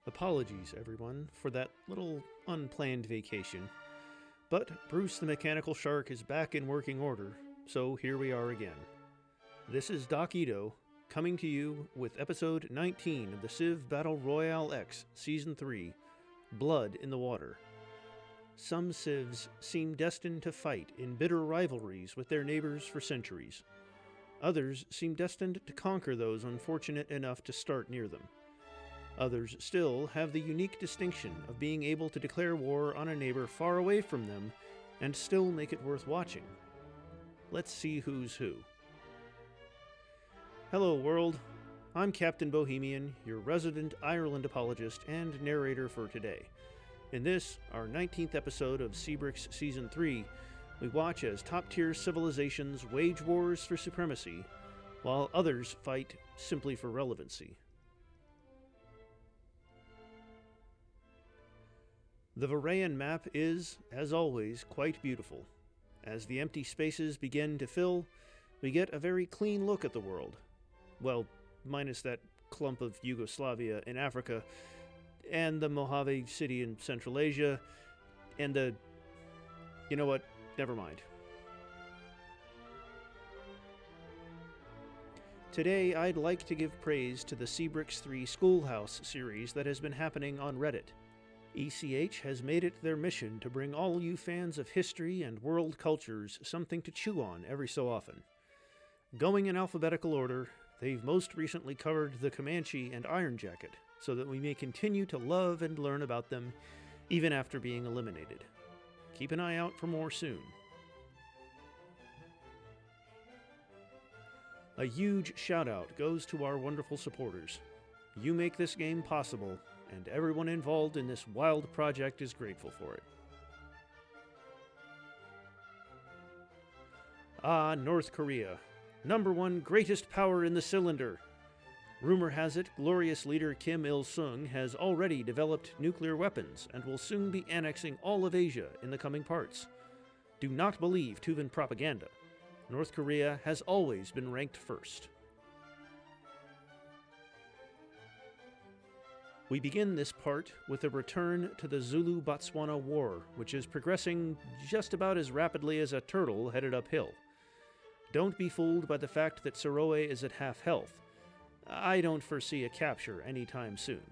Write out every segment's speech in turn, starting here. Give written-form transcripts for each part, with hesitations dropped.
Apologies, everyone, for that little unplanned vacation. But Bruce the Mechanical Shark is back in working order, so here we are again. This is Doc Ito, coming to you with episode 19 of the Civ Battle Royale X Season 3, Blood in the Water. Some civs seem destined to fight in bitter rivalries with their neighbors for centuries. Others seem destined to conquer those unfortunate enough to start near them. Others still have the unique distinction of being able to declare war on a neighbor far away from them and still make it worth watching. Let's see who's who. Hello, world. I'm Captain Bohemian, your resident Ireland apologist and narrator for today. In this, our 19th episode of Seabrix Season 3, we watch as top-tier civilizations wage wars for supremacy, while others fight simply for relevancy. The Varayan map is, as always, quite beautiful. As the empty spaces begin to fill, we get a very clean look at the world. Well, minus that clump of Yugoslavia in Africa, and the Mojave city in Central Asia, and the... You know what? Never mind. Today, I'd like to give praise to the Seabrix 3 Schoolhouse series that has been happening on Reddit. ECH has made it their mission to bring all you fans of history and world cultures something to chew on every so often. Going in alphabetical order, they've most recently covered the Comanche and Iron Jacket, so that we may continue to love and learn about them even after being eliminated. Keep an eye out for more soon. A huge shout out goes to our wonderful supporters. You make this game possible, and everyone involved in this wild project is grateful for it. Ah, North Korea. #1 greatest power in the cylinder. Rumor has it glorious leader Kim Il-sung has already developed nuclear weapons and will soon be annexing all of Asia in the coming parts. Do not believe Tuvan propaganda. North Korea has always been ranked first. We begin this part with a return to the Zulu-Botswana War, which is progressing just about as rapidly as a turtle headed uphill. Don't be fooled by the fact that Saroe is at half health. I don't foresee a capture anytime soon.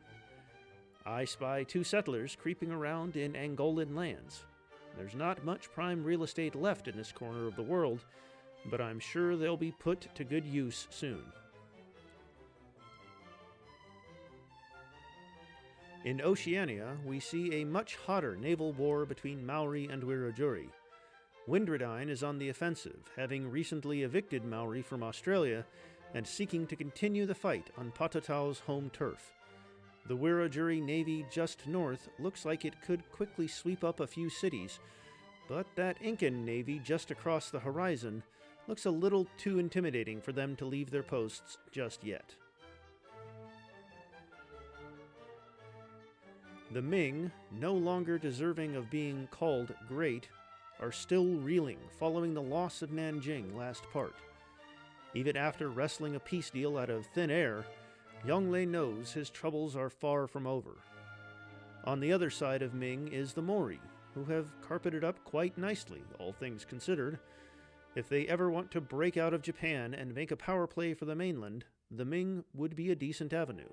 I spy 2 settlers creeping around in Angolan lands. There's not much prime real estate left in this corner of the world, but I'm sure they'll be put to good use soon. In Oceania, we see a much hotter naval war between Maori and Wiradjuri. Windradine is on the offensive, having recently evicted Maori from Australia and seeking to continue the fight on Patatau's home turf. The Wiradjuri Navy just north looks like it could quickly sweep up a few cities, but that Incan Navy just across the horizon looks a little too intimidating for them to leave their posts just yet. The Ming, no longer deserving of being called great, are still reeling following the loss of Nanjing last part. Even after wrestling a peace deal out of thin air, Yongle knows his troubles are far from over. On the other side of Ming is the Mori, who have carpeted up quite nicely, all things considered. If they ever want to break out of Japan and make a power play for the mainland, the Ming would be a decent avenue.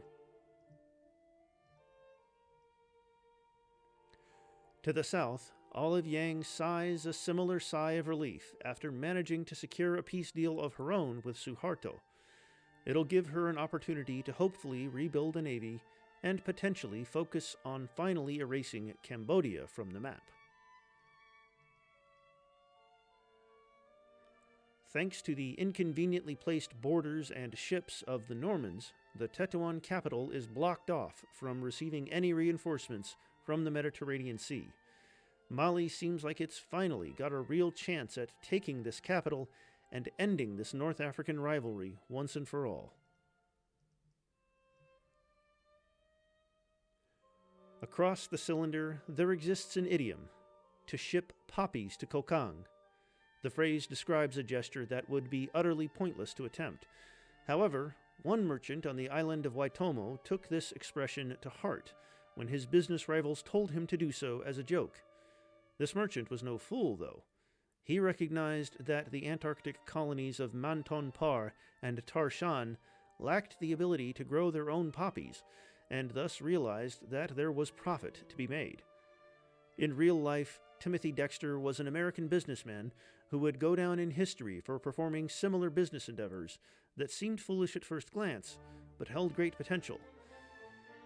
To the south, Olive Yang sighs a similar sigh of relief after managing to secure a peace deal of her own with Suharto. It'll give her an opportunity to hopefully rebuild a navy and potentially focus on finally erasing Cambodia from the map. Thanks to the inconveniently placed borders and ships of the Normans, the Tetuan capital is blocked off from receiving any reinforcements from the Mediterranean Sea. Mali seems like it's finally got a real chance at taking this capital and ending this North African rivalry once and for all. Across the cylinder, there exists an idiom, to ship poppies to Kokang. The phrase describes a gesture that would be utterly pointless to attempt. However, One merchant on the island of Waitomo took this expression to heart when his business rivals told him to do so as a joke. This merchant was no fool, though. He recognized that the Antarctic colonies of Manton Par and Tarshan lacked the ability to grow their own poppies, and thus realized that there was profit to be made. In real life, Timothy Dexter was an American businessman who would go down in history for performing similar business endeavors that seemed foolish at first glance, but held great potential,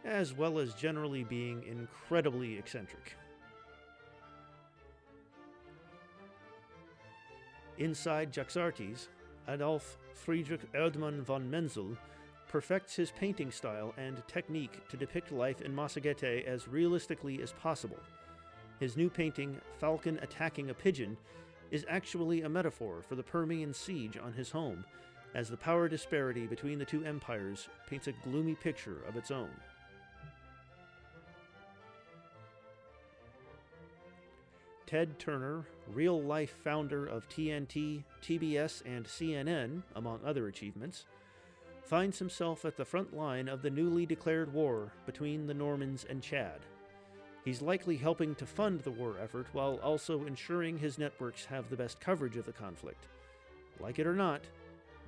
as well as generally being incredibly eccentric. Inside Jaxartes, Adolf Friedrich Erdmann von Menzel perfects his painting style and technique to depict life in Massagete as realistically as possible. His new painting, Falcon Attacking a Pigeon, is actually a metaphor for the Permian siege on his home, as the power disparity between the two empires paints a gloomy picture of its own. Ted Turner, real-life founder of TNT, TBS, and CNN, among other achievements, finds himself at the front line of the newly declared war between the Normans and Chad. He's likely helping to fund the war effort while also ensuring his networks have the best coverage of the conflict. Like it or not,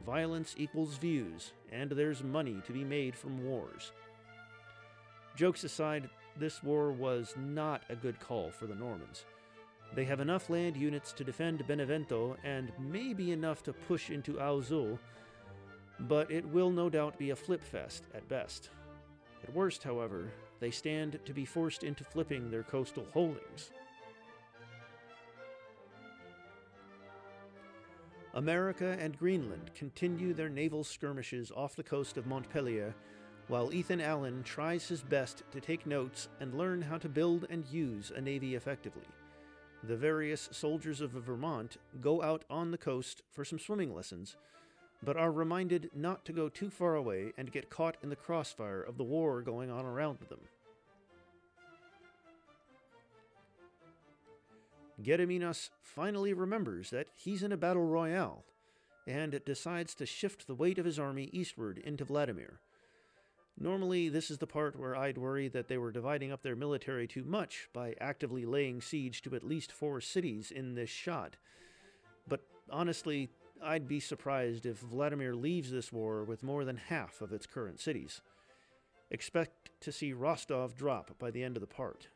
violence equals views, and there's money to be made from wars. Jokes aside, this war was not a good call for the Normans. They have enough land units to defend Benevento and maybe enough to push into Auzul, but it will no doubt be a flip fest at best. At worst, however, they stand to be forced into flipping their coastal holdings. America and Greenland continue their naval skirmishes off the coast of Montpellier, while Ethan Allen tries his best to take notes and learn how to build and use a navy effectively. The various soldiers of Vermont go out on the coast for some swimming lessons, but are reminded not to go too far away and get caught in the crossfire of the war going on around them. Gediminas finally remembers that he's in a battle royale, and decides to shift the weight of his army eastward into Vladimir. Normally, this is the part where I'd worry that they were dividing up their military too much by actively laying siege to at least 4 cities in this shot. But honestly, I'd be surprised if Vladimir leaves this war with more than half of its current cities. Expect to see Rostov drop by the end of the part.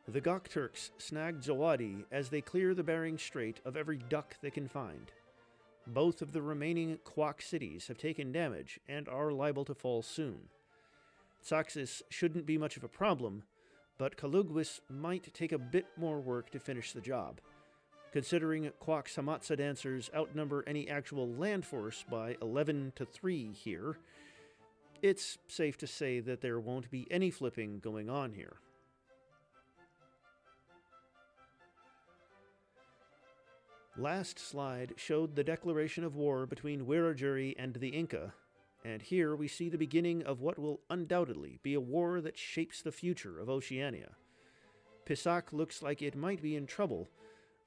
The Gok Turks snag Zawadi as they clear the Bering Strait of every duck they can find. Both of the remaining Kwak cities have taken damage and are liable to fall soon. Tsaxis shouldn't be much of a problem, but Kalugwis might take a bit more work to finish the job. Considering Kwak's Hamatsa dancers outnumber any actual land force by 11-3 here, it's safe to say that there won't be any flipping going on here. Last slide showed the declaration of war between Wiradjuri and the Inca, and here we see the beginning of what will undoubtedly be a war that shapes the future of Oceania. Pisac looks like it might be in trouble,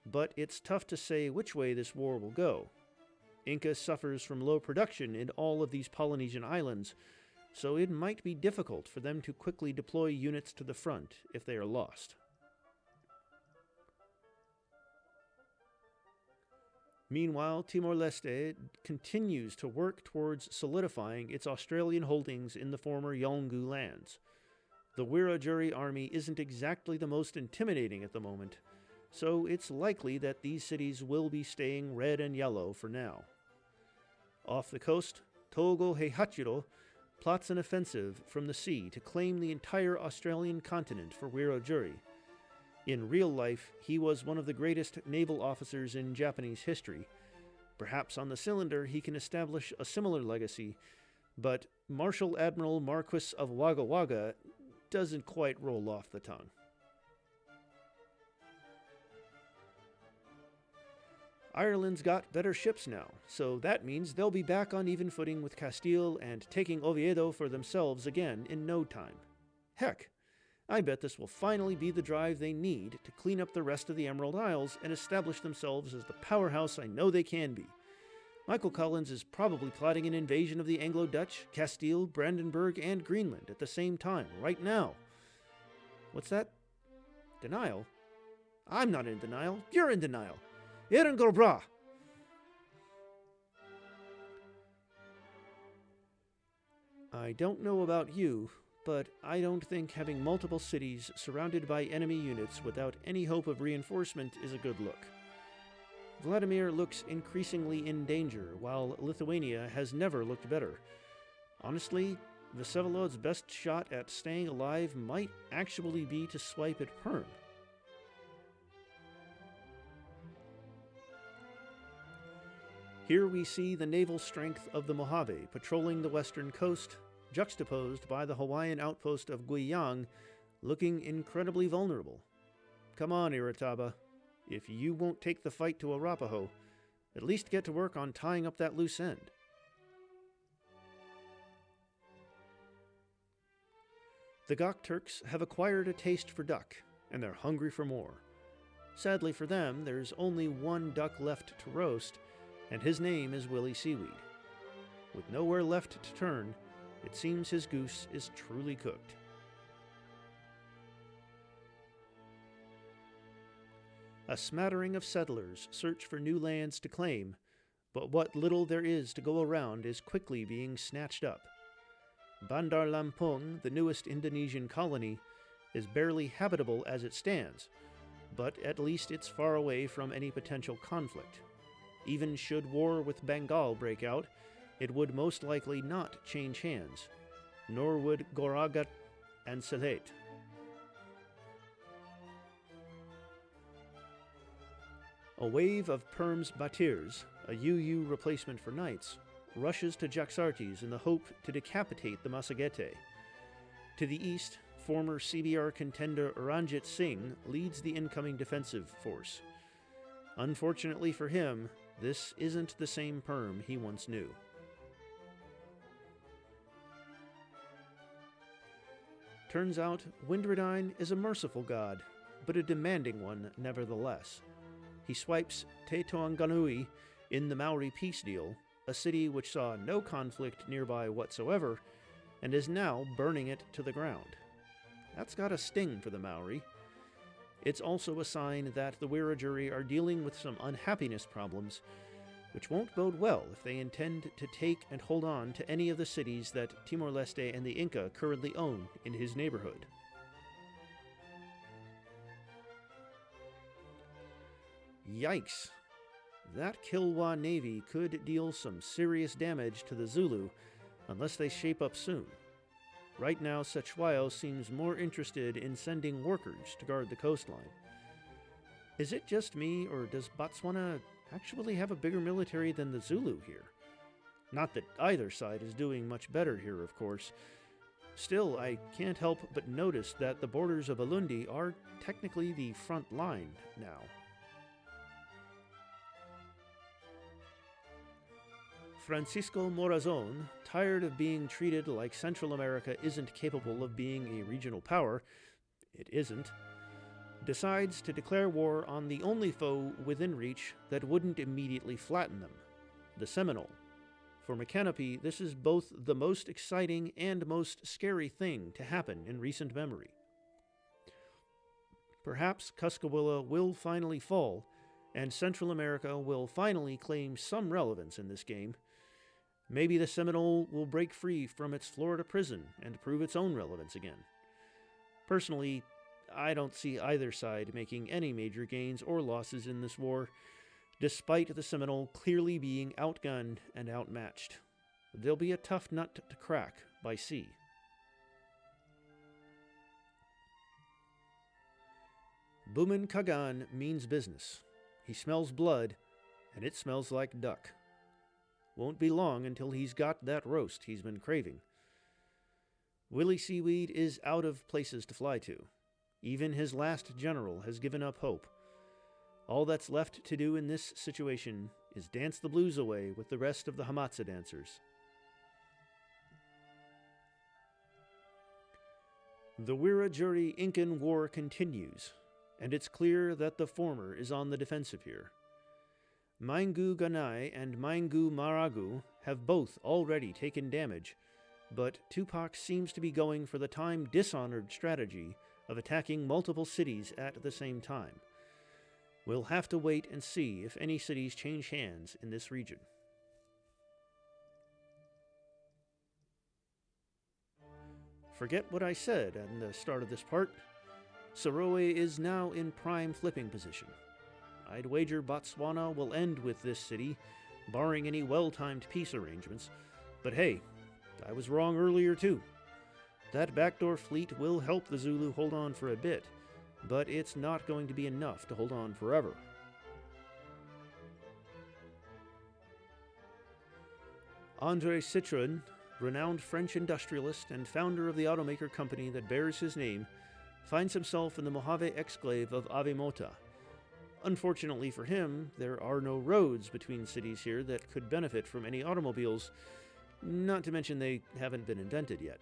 but it's tough to say which way this war will go. Inca suffers from low production in all of these Polynesian islands, so it might be difficult for them to quickly deploy units to the front if they are lost. Meanwhile, Timor-Leste continues to work towards solidifying its Australian holdings in the former Yolngu lands. The Wiradjuri army isn't exactly the most intimidating at the moment, so it's likely that these cities will be staying red and yellow for now. Off the coast, Togo Heihachiro plots an offensive from the sea to claim the entire Australian continent for Wiradjuri. In real life, he was one of the greatest naval officers in Japanese history. Perhaps on the cylinder he can establish a similar legacy, but Marshal Admiral Marquis of Wagga Wagga doesn't quite roll off the tongue. Ireland's got better ships now, so that means they'll be back on even footing with Castile and taking Oviedo for themselves again in no time. Heck, I bet this will finally be the drive they need to clean up the rest of the Emerald Isles and establish themselves as the powerhouse I know they can be. Michael Collins is probably plotting an invasion of the Anglo-Dutch, Castile, Brandenburg, and Greenland at the same time, right now. What's that? Denial? I'm not in denial. You're in denial. Eren Gorbra! I don't know about you, but I don't think having multiple cities surrounded by enemy units without any hope of reinforcement is a good look. Vladimir looks increasingly in danger, while Lithuania has never looked better. Honestly, Vsevolod's best shot at staying alive might actually be to swipe at Perm. Here we see the naval strength of the Mojave patrolling the western coast, juxtaposed by the Hawaiian outpost of Guiyang, looking incredibly vulnerable. Come on, Iritaba. If you won't take the fight to Arapaho, at least get to work on tying up that loose end. The Gok Turks have acquired a taste for duck, and they're hungry for more. Sadly for them, there's only one duck left to roast, and his name is Willy Seaweed. With nowhere left to turn, it seems his goose is truly cooked. A smattering of settlers search for new lands to claim, but what little there is to go around is quickly being snatched up. Bandar Lampung, the newest Indonesian colony, is barely habitable as it stands, but at least it's far away from any potential conflict. Even should war with Bengal break out, it would most likely not change hands, nor would Goragat and Sylhet. A wave of Perm's Batirs, a UU replacement for knights, rushes to Jaxartes in the hope to decapitate the Massagette. To the east, former CBR contender Ranjit Singh leads the incoming defensive force. Unfortunately for him, this isn't the same Perm he once knew. Turns out, Windradine is a merciful god, but a demanding one nevertheless. He swipes Te Toanganui in the Maori peace deal, a city which saw no conflict nearby whatsoever, and is now burning it to the ground. That's got a sting for the Maori. It's also a sign that the Wiradjuri are dealing with some unhappiness problems, which won't bode well if they intend to take and hold on to any of the cities that Timor-Leste and the Inca currently own in his neighborhood. Yikes! That Kilwa Navy could deal some serious damage to the Zulu unless they shape up soon. Right now, Sechwayo seems more interested in sending workers to guard the coastline. Is it just me, or does Botswana actually have a bigger military than the Zulu here? Not that either side is doing much better here, of course. Still, I can't help but notice that the borders of Alundi are technically the front line now. Francisco Morazon, tired of being treated like Central America isn't capable of being a regional power, it isn't, decides to declare war on the only foe within reach that wouldn't immediately flatten them, the Seminole. For Mechanope, this is both the most exciting and most scary thing to happen in recent memory. Perhaps Cuscahuila will finally fall, and Central America will finally claim some relevance in this game. Maybe the Seminole will break free from its Florida prison and prove its own relevance again. Personally, I don't see either side making any major gains or losses in this war, despite the Seminole clearly being outgunned and outmatched. They'll be a tough nut to crack by sea. Bumin Kagan means business. He smells blood, and it smells like duck. Won't be long until he's got that roast he's been craving. Willy Seaweed is out of places to fly to. Even his last general has given up hope. All that's left to do in this situation is dance the blues away with the rest of the Hamatsa dancers. The Wiradjuri-Incan War continues, and it's clear that the former is on the defensive here. Maingu Ganai and Maingu Maragu have both already taken damage, but Tupac seems to be going for the time-dishonored strategy of attacking multiple cities at the same time. We'll have to wait and see if any cities change hands in this region. Forget what I said at the start of this part. Saroe is now in prime flipping position. I'd wager Botswana will end with this city, barring any well-timed peace arrangements. But hey, I was wrong earlier too. That backdoor fleet will help the Zulu hold on for a bit, but it's not going to be enough to hold on forever. André Citroën, renowned French industrialist and founder of the automaker company that bears his name, finds himself in the Mojave exclave of Avimota. Unfortunately for him, there are no roads between cities here that could benefit from any automobiles, not to mention they haven't been invented yet.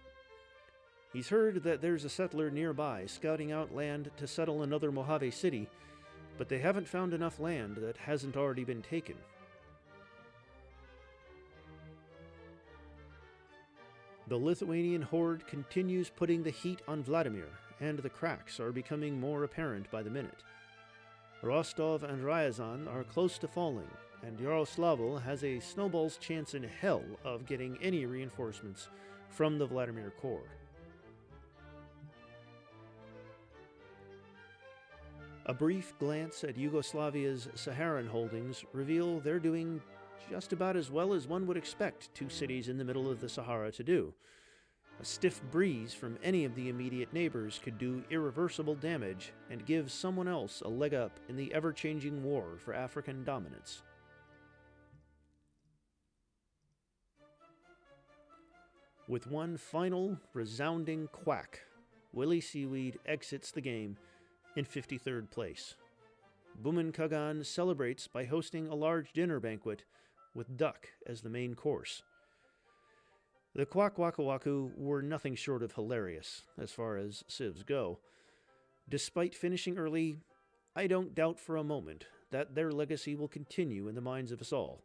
He's heard that there's a settler nearby scouting out land to settle another Mojave city, but they haven't found enough land that hasn't already been taken. The Lithuanian horde continues putting the heat on Vladimir, and the cracks are becoming more apparent by the minute. Rostov and Ryazan are close to falling, and Yaroslavl has a snowball's chance in hell of getting any reinforcements from the Vladimir Corps. A brief glance at Yugoslavia's Saharan holdings reveal they're doing just about as well as one would expect two cities in the middle of the Sahara to do. A stiff breeze from any of the immediate neighbors could do irreversible damage and give someone else a leg up in the ever-changing war for African dominance. With one final, resounding quack, Willie Seaweed exits the game in 53rd place. Buman Kagan celebrates by hosting a large dinner banquet with duck as the main course. The Kwakwakawaku were nothing short of hilarious, as far as civs go. Despite finishing early, I don't doubt for a moment that their legacy will continue in the minds of us all.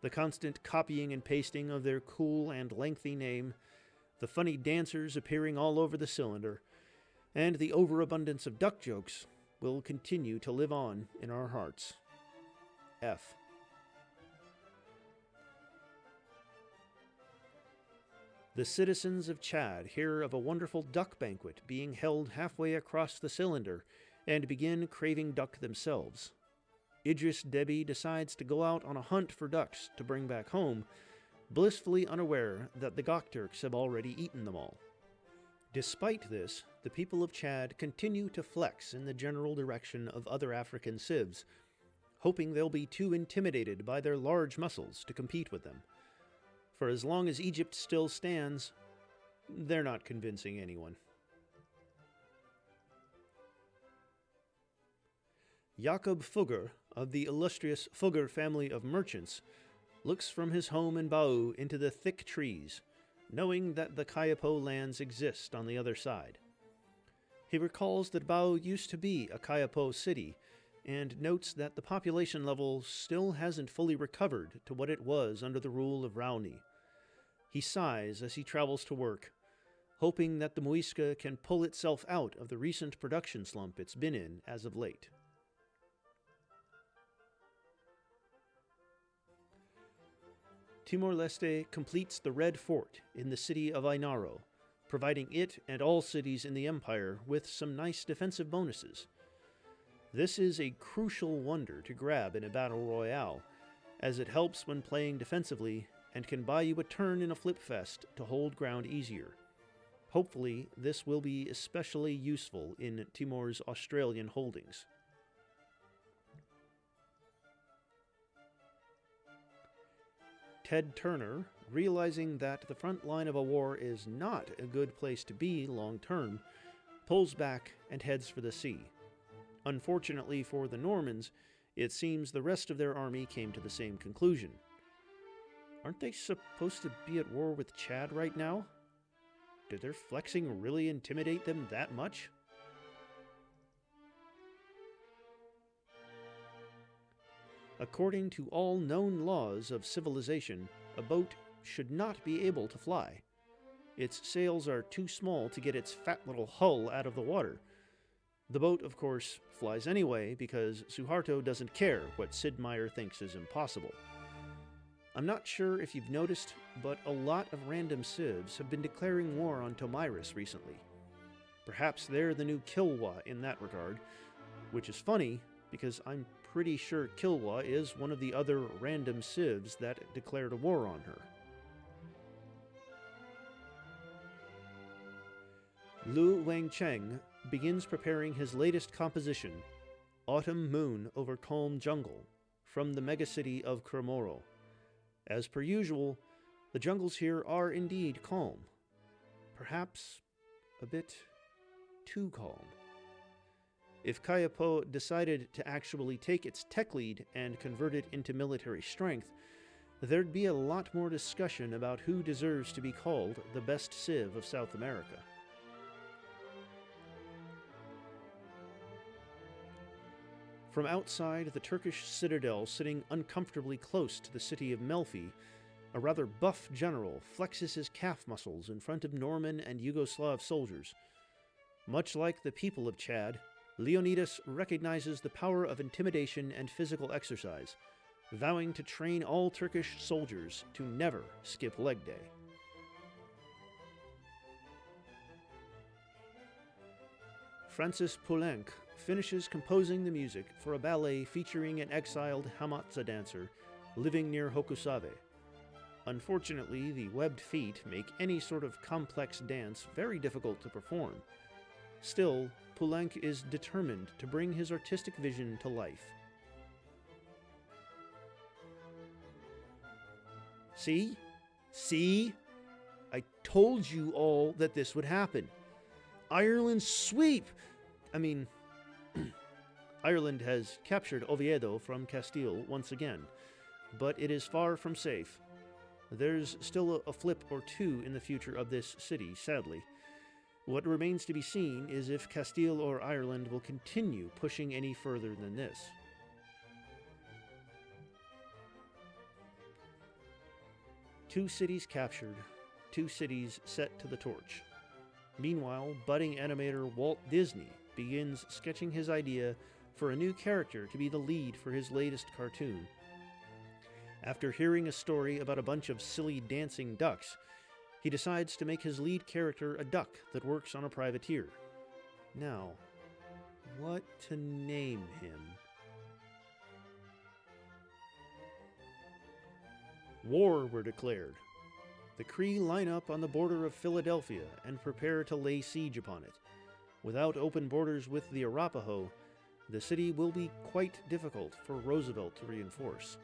The constant copying and pasting of their cool and lengthy name, the funny dancers appearing all over the cylinder, and the overabundance of duck jokes will continue to live on in our hearts. F. The citizens of Chad hear of a wonderful duck banquet being held halfway across the cylinder and begin craving duck themselves. Idris Deby decides to go out on a hunt for ducks to bring back home, blissfully unaware that the Gokturks have already eaten them all. Despite this, the people of Chad continue to flex in the general direction of other African civs, hoping they'll be too intimidated by their large muscles to compete with them. For as long as Egypt still stands, they're not convincing anyone. Jakob Fugger, of the illustrious Fugger family of merchants, looks from his home in Bau into the thick trees, knowing that the Kayapo lands exist on the other side. He recalls that Bau used to be a Kayapo city, and notes that the population level still hasn't fully recovered to what it was under the rule of Raoni. He sighs as he travels to work, hoping that the Muisca can pull itself out of the recent production slump it's been in as of late. Timor-Leste completes the Red Fort in the city of Ainaro, providing it and all cities in the empire with some nice defensive bonuses. This is a crucial wonder to grab in a battle royale, as it helps when playing defensively and can buy you a turn in a flip fest to hold ground easier. Hopefully, this will be especially useful in Timor's Australian holdings. Ted Turner, realizing that the front line of a war is not a good place to be long-term, pulls back and heads for the sea. Unfortunately for the Normans, it seems the rest of their army came to the same conclusion. Aren't they supposed to be at war with Chad right now? Did their flexing really intimidate them that much? According to all known laws of civilization, a boat should not be able to fly. Its sails are too small to get its fat little hull out of the water. The boat, of course, flies anyway because Suharto doesn't care what Sid Meier thinks is impossible. I'm not sure if you've noticed, but a lot of random civs have been declaring war on Tomyris recently. Perhaps they're the new Kilwa in that regard, which is funny because I'm pretty sure Kilwa is one of the other random civs that declared a war on her. Lu Wangcheng begins preparing his latest composition, Autumn Moon Over Calm Jungle, from the megacity of Kromoro. As per usual, the jungles here are indeed calm. Perhaps a bit too calm. If Kayapo decided to actually take its tech lead and convert it into military strength, there'd be a lot more discussion about who deserves to be called the best civ of South America. From outside the Turkish citadel sitting uncomfortably close to the city of Melfi, a rather buff general flexes his calf muscles in front of Norman and Yugoslav soldiers. Much like the people of Chad, Leonidas recognizes the power of intimidation and physical exercise, vowing to train all Turkish soldiers to never skip leg day. Francis Poulenc finishes composing the music for a ballet featuring an exiled Hamatsa dancer living near Hokusave. Unfortunately, the webbed feet make any sort of complex dance very difficult to perform. Still, Poulenc is determined to bring his artistic vision to life. See? See? I told you all that this would happen. Ireland's sweep! Ireland has captured Oviedo from Castile once again, but it is far from safe. There's still a flip or two in the future of this city, sadly. What remains to be seen is if Castile or Ireland will continue pushing any further than this. Two cities captured, two cities set to the torch. Meanwhile, budding animator Walt Disney begins sketching his idea for a new character to be the lead for his latest cartoon. After hearing a story about a bunch of silly dancing ducks, he decides to make his lead character a duck that works on a privateer. Now, what to name him? War were declared. The Cree line up on the border of Philadelphia and prepare to lay siege upon it. Without open borders with the Arapaho, the city will be quite difficult for Roosevelt to reinforce.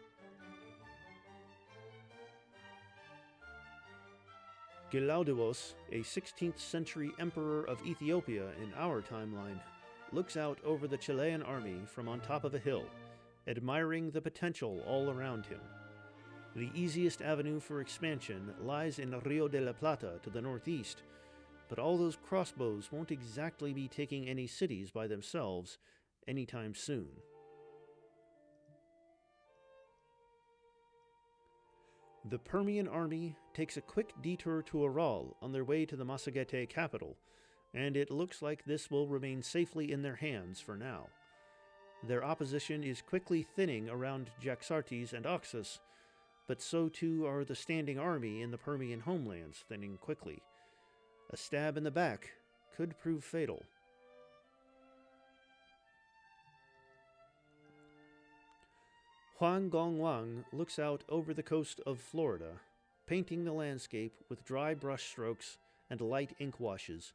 Gelawdewos, a 16th century emperor of Ethiopia in our timeline, looks out over the Chilean army from on top of a hill, admiring the potential all around him. The easiest avenue for expansion lies in Rio de la Plata to the northeast, but all those crossbows won't exactly be taking any cities by themselves anytime soon. The Permian army takes a quick detour to Royale on their way to the Massagetэ capital, and it looks like this will remain safely in their hands for now. Their opposition is quickly thinning around Jaxartes and Oxus, but so too are the standing army in the Permian homelands thinning quickly. A stab in the back could prove fatal. Huang Gongwang looks out over the coast of Florida, painting the landscape with dry brush strokes and light ink washes,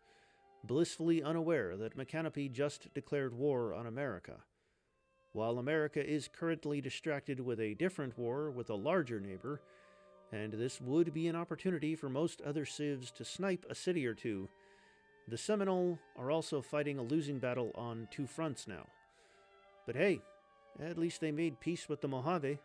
blissfully unaware that Mechanope just declared war on America. While America is currently distracted with a different war with a larger neighbor, and this would be an opportunity for most other civs to snipe a city or two, the Seminole are also fighting a losing battle on two fronts now. But hey, at least they made peace with the Mojave.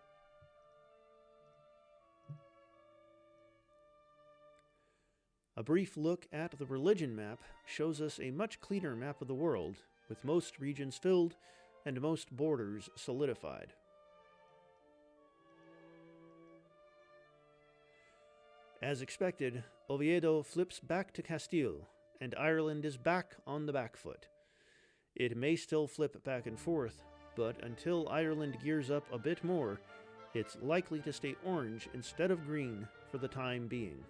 A brief look at the religion map shows us a much cleaner map of the world, with most regions filled and most borders solidified. As expected, Oviedo flips back to Castile, and Ireland is back on the back foot. It may still flip back and forth, but until Ireland gears up a bit more, it's likely to stay orange instead of green for the time being.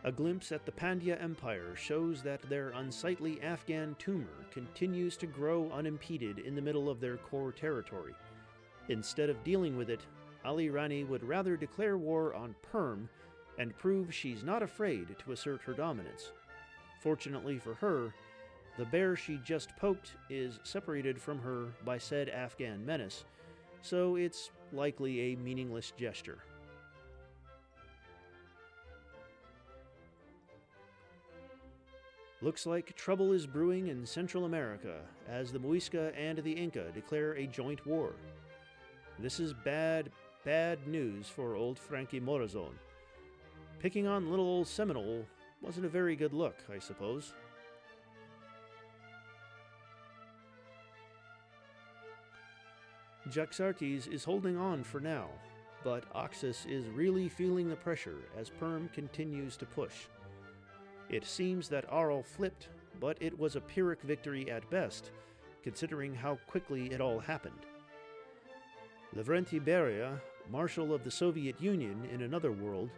A glimpse at the Pandya Empire shows that their unsightly Afghan tumor continues to grow unimpeded in the middle of their core territory. Instead of dealing with it, Ali Rani would rather declare war on Perm and prove she's not afraid to assert her dominance. Fortunately for her, the bear she just poked is separated from her by said Afghan menace, so it's likely a meaningless gesture. Looks like trouble is brewing in Central America as the Muisca and the Inca declare a joint war. This is bad news for old Frankie Morazon. Picking on little old Seminole wasn't a very good look, I suppose. Jaxartes is holding on for now, but Oxus is really feeling the pressure as Perm continues to push. It seems that Arl flipped, but it was a Pyrrhic victory at best, considering how quickly it all happened. Lavrenti Beria, Marshal of the Soviet Union in another world,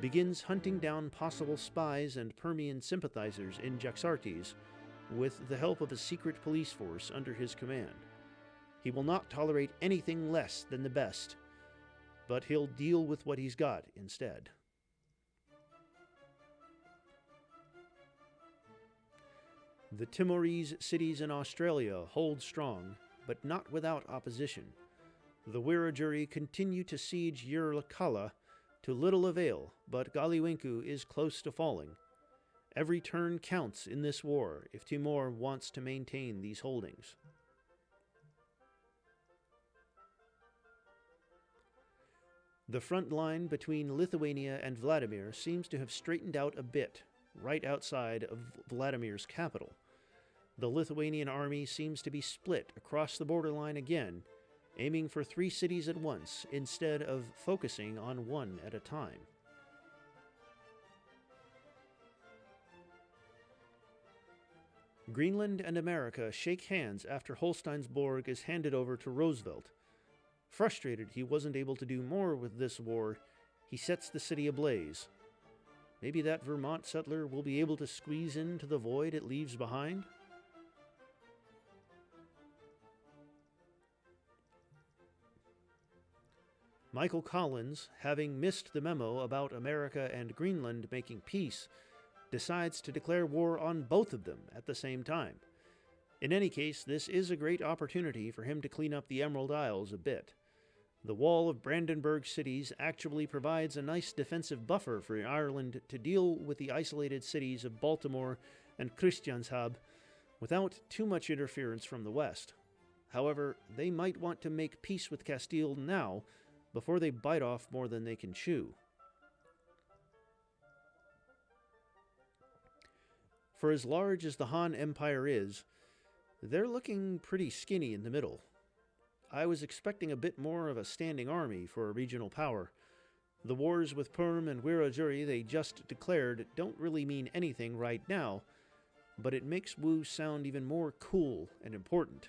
begins hunting down possible spies and Permian sympathizers in Jaxartes with the help of a secret police force under his command. He will not tolerate anything less than the best, but he'll deal with what he's got instead. The Timorese cities in Australia hold strong, but not without opposition. The Wiradjuri continue to siege Yirlakala to little avail, but Galiwinku is close to falling. Every turn counts in this war if Timor wants to maintain these holdings. The front line between Lithuania and Vladimir seems to have straightened out a bit, right outside of Vladimir's capital. The Lithuanian army seems to be split across the borderline again, aiming for 3 cities at once instead of focusing on one at a time. Greenland and America shake hands after Holsteinsborg is handed over to Roosevelt. Frustrated he wasn't able to do more with this war, he sets the city ablaze. Maybe that Vermont settler will be able to squeeze into the void it leaves behind? Michael Collins, having missed the memo about America and Greenland making peace, decides to declare war on both of them at the same time. In any case, this is a great opportunity for him to clean up the Emerald Isles a bit. The wall of Brandenburg cities actually provides a nice defensive buffer for Ireland to deal with the isolated cities of Baltimore and Christianshavn without too much interference from the west. However, they might want to make peace with Castile now before they bite off more than they can chew. For as large as the Han Empire is, they're looking pretty skinny in the middle. I was expecting a bit more of a standing army for a regional power. The wars with Perm and Wiradjuri they just declared don't really mean anything right now, but it makes Wu sound even more cool and important.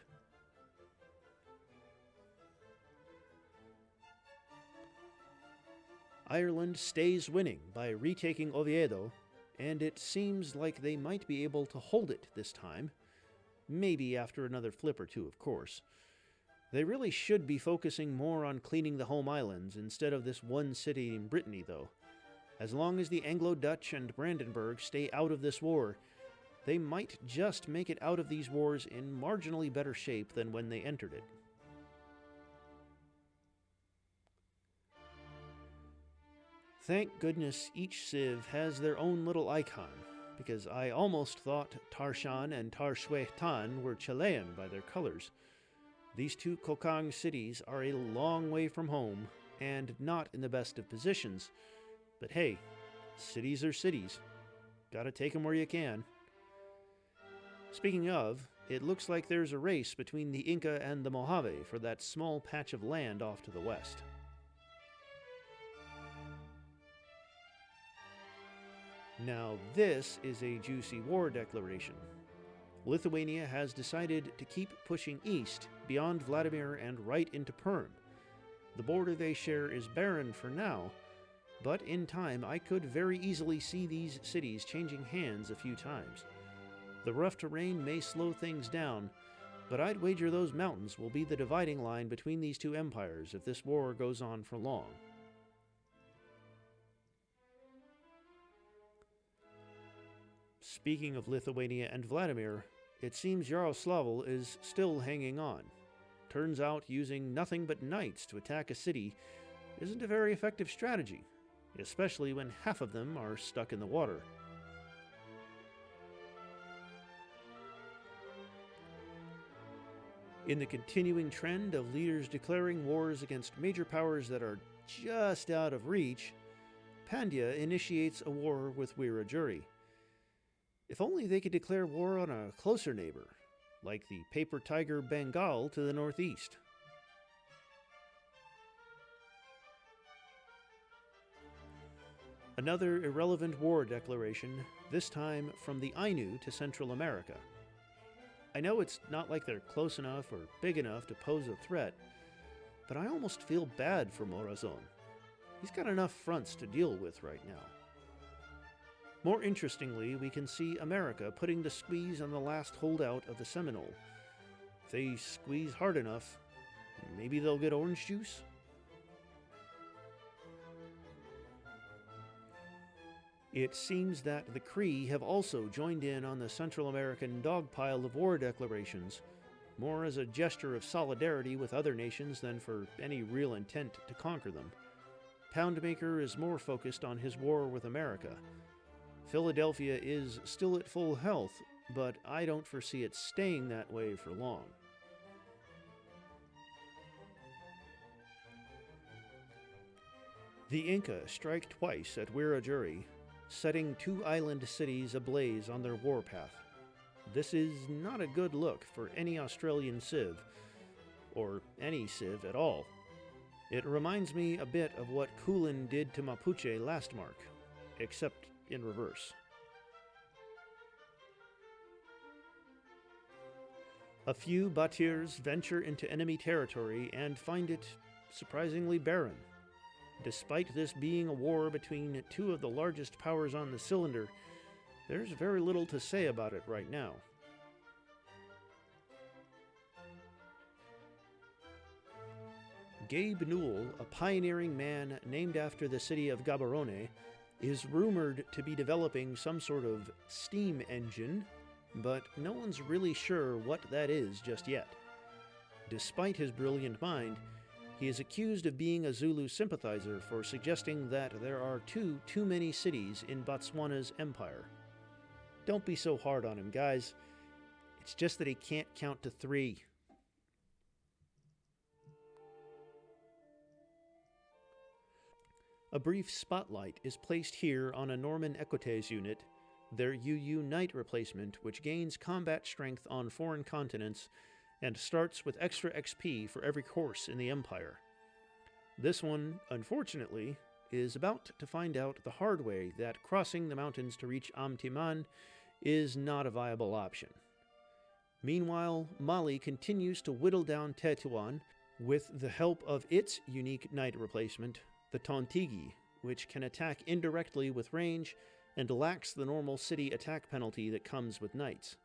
Ireland stays winning by retaking Oviedo, and it seems like they might be able to hold it this time. Maybe after another flip or two, of course. They really should be focusing more on cleaning the home islands instead of this one city in Brittany, though. As long as the Anglo-Dutch and Brandenburg stay out of this war, they might just make it out of these wars in marginally better shape than when they entered it. Thank goodness each civ has their own little icon, because I almost thought Tarshan and Tarshwehtan were Chilean by their colors. These two Kokang cities are a long way from home, and not in the best of positions. But hey, cities are cities. Gotta take them where you can. Speaking of, it looks like there's a race between the Inca and the Mojave for that small patch of land off to the west. Now this is a juicy war declaration. Lithuania has decided to keep pushing east beyond Vladimir and right into Perm. The border they share is barren for now, but in time I could very easily see these cities changing hands a few times. The rough terrain may slow things down, but I'd wager those mountains will be the dividing line between these two empires if this war goes on for long. Speaking of Lithuania and Vladimir, it seems Yaroslavl is still hanging on. Turns out using nothing but knights to attack a city isn't a very effective strategy, especially when half of them are stuck in the water. In the continuing trend of leaders declaring wars against major powers that are just out of reach, Pandya initiates a war with Wiradjuri. If only they could declare war on a closer neighbor, like the paper tiger Bengal to the northeast. Another irrelevant war declaration, this time from the Ainu to Central America. I know it's not like they're close enough or big enough to pose a threat, but I almost feel bad for Morazon. He's got enough fronts to deal with right now. More interestingly, we can see America putting the squeeze on the last holdout of the Seminole. If they squeeze hard enough, maybe they'll get orange juice? It seems that the Cree have also joined in on the Central American dogpile of war declarations, more as a gesture of solidarity with other nations than for any real intent to conquer them. Poundmaker is more focused on his war with America. Philadelphia is still at full health, but I don't foresee it staying that way for long. The Inca strike twice at Wiradjuri, setting two island cities ablaze on their warpath. This is not a good look for any Australian civ, or any civ at all. It reminds me a bit of what Kulin did to Mapuche last Mark, except in reverse. A few Batirs venture into enemy territory and find it surprisingly barren. Despite this being a war between two of the largest powers on the cylinder, there's very little to say about it right now. Gabe Newell, a pioneering man named after the city of Gaborone, is rumored to be developing some sort of steam engine, but no one's really sure what that is just yet. Despite his brilliant mind, he is accused of being a Zulu sympathizer for suggesting that there are too many cities in Botswana's empire. Don't be so hard on him, guys. It's just that he can't count to 3. A brief spotlight is placed here on a Norman Equites unit, their UU Knight replacement, which gains combat strength on foreign continents and starts with extra XP for every horse in the Empire. This one, unfortunately, is about to find out the hard way that crossing the mountains to reach Amtiman is not a viable option. Meanwhile, Mali continues to whittle down Tetuan with the help of its unique knight replacement, the Tontigi, which can attack indirectly with range and lacks the normal city attack penalty that comes with knights.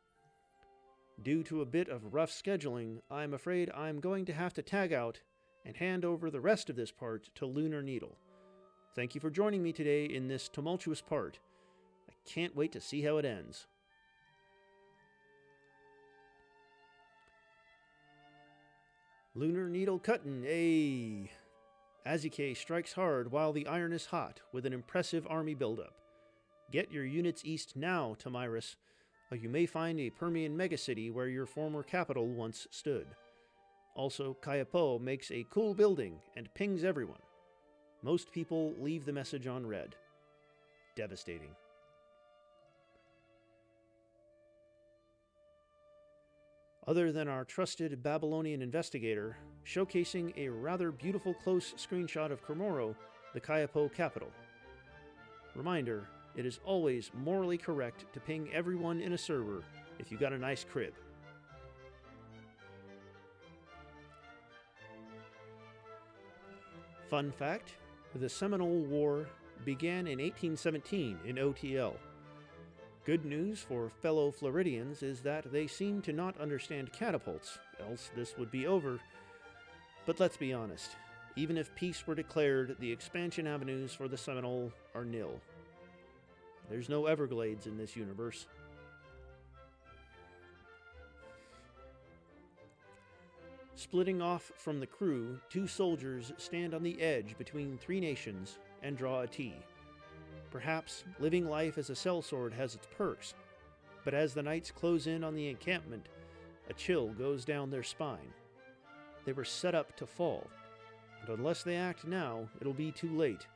Due to a bit of rough scheduling, I'm afraid I'm going to have to tag out and hand over the rest of this part to Lunar Needle. Thank you for joining me today in this tumultuous part. I can't wait to see how it ends. Lunar Needle cuttin', ayy! Azike strikes hard while the iron is hot with an impressive army buildup. Get your units east now, Tamiris, or you may find a Permian megacity where your former capital once stood. Also, Kayapo makes a cool building and pings everyone. Most people leave the message on read. Devastating. Other than our trusted Babylonian investigator, showcasing a rather beautiful close screenshot of Komoro, the Kayapo capital. Reminder, it is always morally correct to ping everyone in a server if you got a nice crib. Fun fact, the Seminole War began in 1817 in OTL. Good news for fellow Floridians is that they seem to not understand catapults, else this would be over. But let's be honest, even if peace were declared, the expansion avenues for the Seminole are nil. There's no Everglades in this universe. Splitting off from the crew, two soldiers stand on the edge between three nations and draw a T. Perhaps living life as a sellsword has its perks, but as the knights close in on the encampment, a chill goes down their spine. They were set up to fall, and unless they act now, it'll be too late.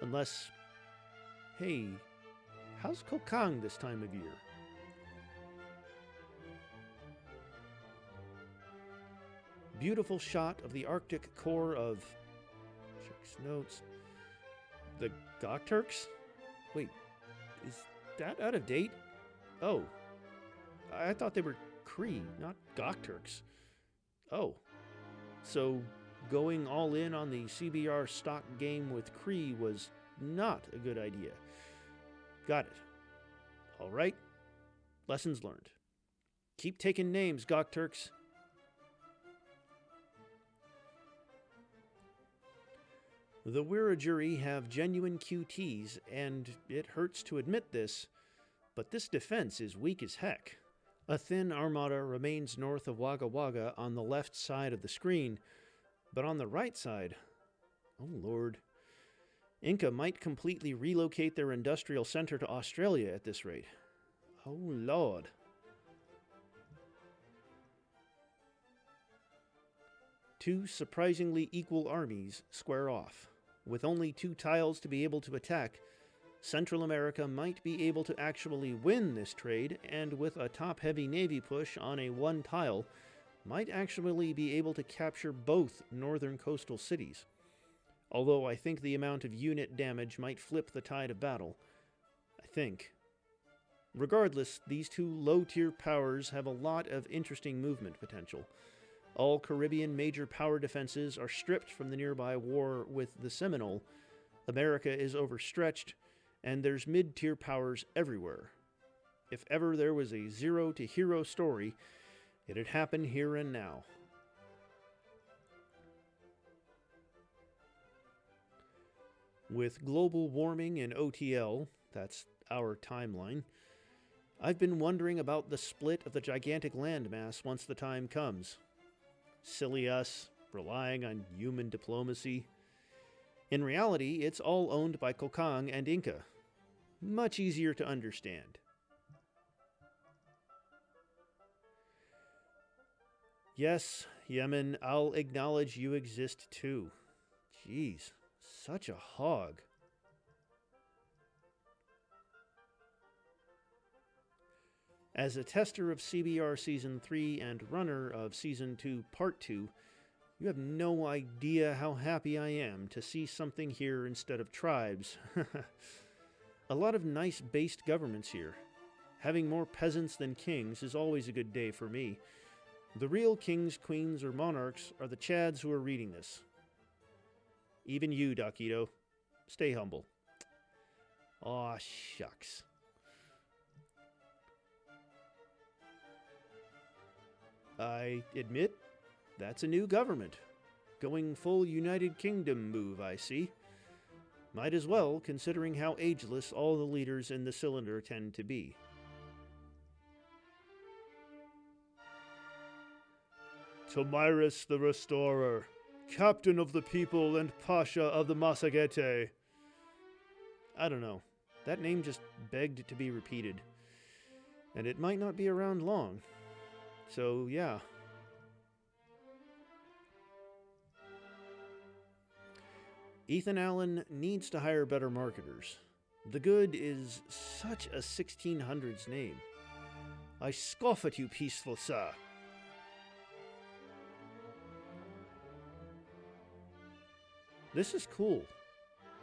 Unless... Hey, how's Kokang this time of year? Beautiful shot of the Arctic core of... Check's notes. The Gokturks? Wait, is that out of date? Oh, I thought they were Kree, not Gokturks. Oh, so going all in on the CBR stock game with Kree was not a good idea. Got it. All right, lessons learned. Keep taking names, Gokturks. The Wiradjuri have genuine QTs, and it hurts to admit this, but this defense is weak as heck. A thin armada remains north of Wagga Wagga on the left side of the screen, but on the right side, oh lord, Inca might completely relocate their industrial center to Australia at this rate. Oh lord. Two surprisingly equal armies square off. With only two tiles to be able to attack, Central America might be able to actually win this trade, and with a top-heavy navy push on a one tile, might actually be able to capture both northern coastal cities. Although I think the amount of unit damage might flip the tide of battle. I think. Regardless, these two low-tier powers have a lot of interesting movement potential. All Caribbean major power defenses are stripped from the nearby war with the Seminole. America is overstretched, and there's mid-tier powers everywhere. If ever there was a zero-to-hero story, it'd happen here and now. With global warming and OTL, that's our timeline, I've been wondering about the split of the gigantic landmass once the time comes. Silly us, relying on human diplomacy. In reality, it's all owned by Kokang and Inca. Much easier to understand. Yes, Yemen, I'll acknowledge you exist too. Jeez, such a hog. As a tester of CBR Season 3 and runner of Season 2 Part 2, you have no idea how happy I am to see something here instead of tribes. A lot of nice based governments here. Having more peasants than kings is always a good day for me. The real kings, queens, or monarchs are the chads who are reading this. Even you, Dakito. Stay humble. Aw, shucks. I admit, that's a new government. Going full United Kingdom move, I see. Might as well, considering how ageless all the leaders in the cylinder tend to be. Tomyris the Restorer, Captain of the People and Pasha of the Masagete. I don't know. That name just begged to be repeated. And it might not be around long. So, yeah. Ethan Allen needs to hire better marketers. The Good is such a 1600s name. I scoff at you, peaceful sir. This is cool.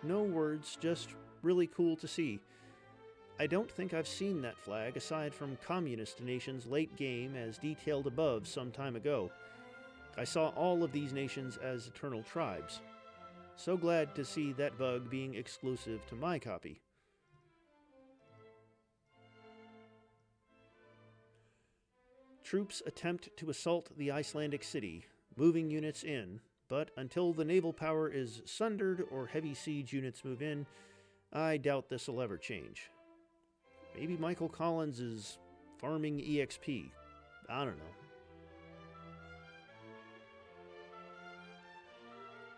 No words, just really cool to see. I don't think I've seen that flag aside from communist nations late game as detailed above some time ago. I saw all of these nations as eternal tribes. So glad to see that bug being exclusive to my copy. Troops attempt to assault the Icelandic city, moving units in, but until the naval power is sundered or heavy siege units move in, I doubt this will ever change. Maybe Michael Collins is farming EXP. I don't know.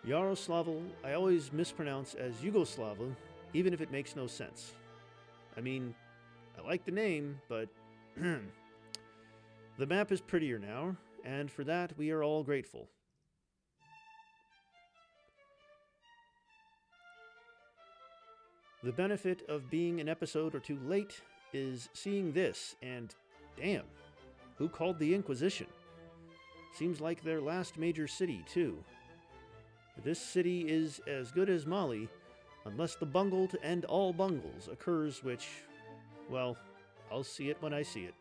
Yaroslavl, I always mispronounce as Yugoslavl, even if it makes no sense. I mean, I like the name, but the map is prettier now, and for that we are all grateful. The benefit of being an episode or two late is seeing this, and damn, who called the Inquisition? Seems like their last major city, too. This city is as good as Mali, unless the bungle to end all bungles occurs, which, well, I'll see it when I see it.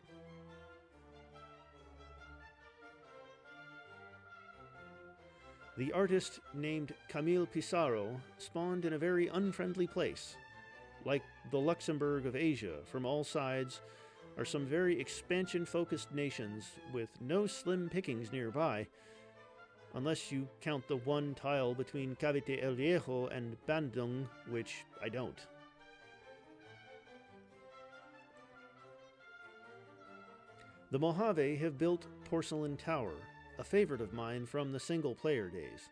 The artist named Camille Pissarro spawned in a very unfriendly place. Like the Luxembourg of Asia, from all sides are some very expansion-focused nations with no slim pickings nearby, unless you count the one tile between Cavite El Viejo and Bandung, which I don't. The Mojave have built Porcelain Tower, a favorite of mine from the single-player days.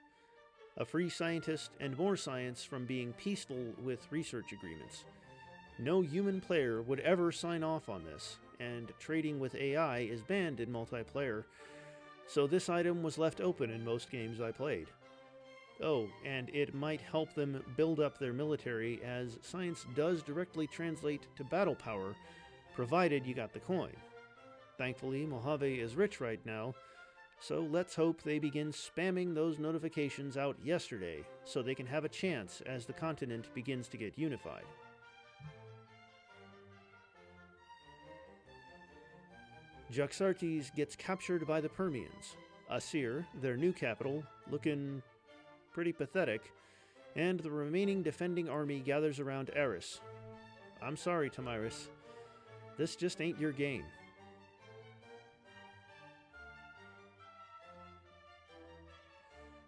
A free scientist and more science from being peaceful with research agreements. No human player would ever sign off on this, and trading with AI is banned in multiplayer, so this item was left open in most games I played. Oh, and it might help them build up their military, as science does directly translate to battle power, provided you got the coin. Thankfully, Mojave is rich right now, so let's hope they begin spamming those notifications out yesterday, so they can have a chance as the continent begins to get unified. Jaxartes gets captured by the Permians. Asir, their new capital, looking pretty pathetic, and the remaining defending army gathers around Eris. I'm sorry, Tamiris. This just ain't your game.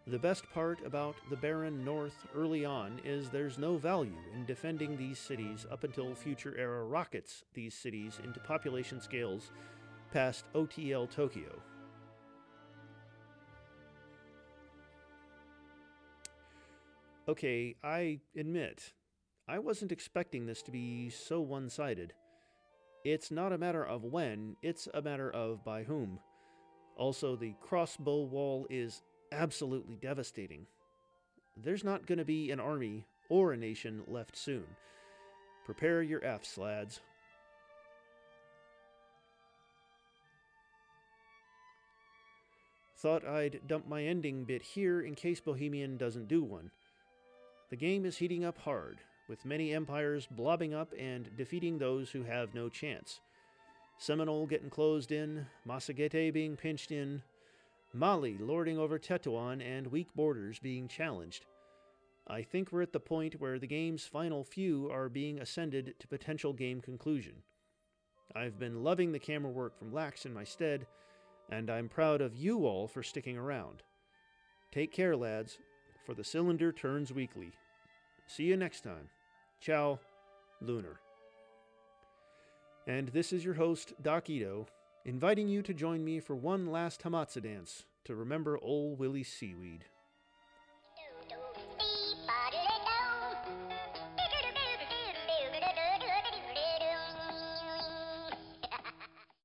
The best part about the Barren North early on is there's no value in defending these cities up until future era rockets these cities into population scales past OTL Tokyo. Okay, I admit, I wasn't expecting this to be so one-sided. It's not a matter of when, it's a matter of by whom. Also, the crossbow wall is absolutely devastating. There's not going to be an army or a nation left soon. Prepare your Fs, lads. Thought I'd dump my ending bit here in case Bohemian doesn't do one. The game is heating up hard, with many empires blobbing up and defeating those who have no chance. Seminole getting closed in, Massaguete being pinched in, Mali lording over Tetuan, and weak borders being challenged. I think we're at the point where the game's final few are being ascended to potential game conclusion. I've been loving the camera work from Lax in my stead, and I'm proud of you all for sticking around. Take care, lads, for the cylinder turns weekly. See you next time. Ciao, Lunar. And this is your host, Doc Ito, inviting you to join me for one last Hamatsu dance to remember Ol' Willie Seaweed.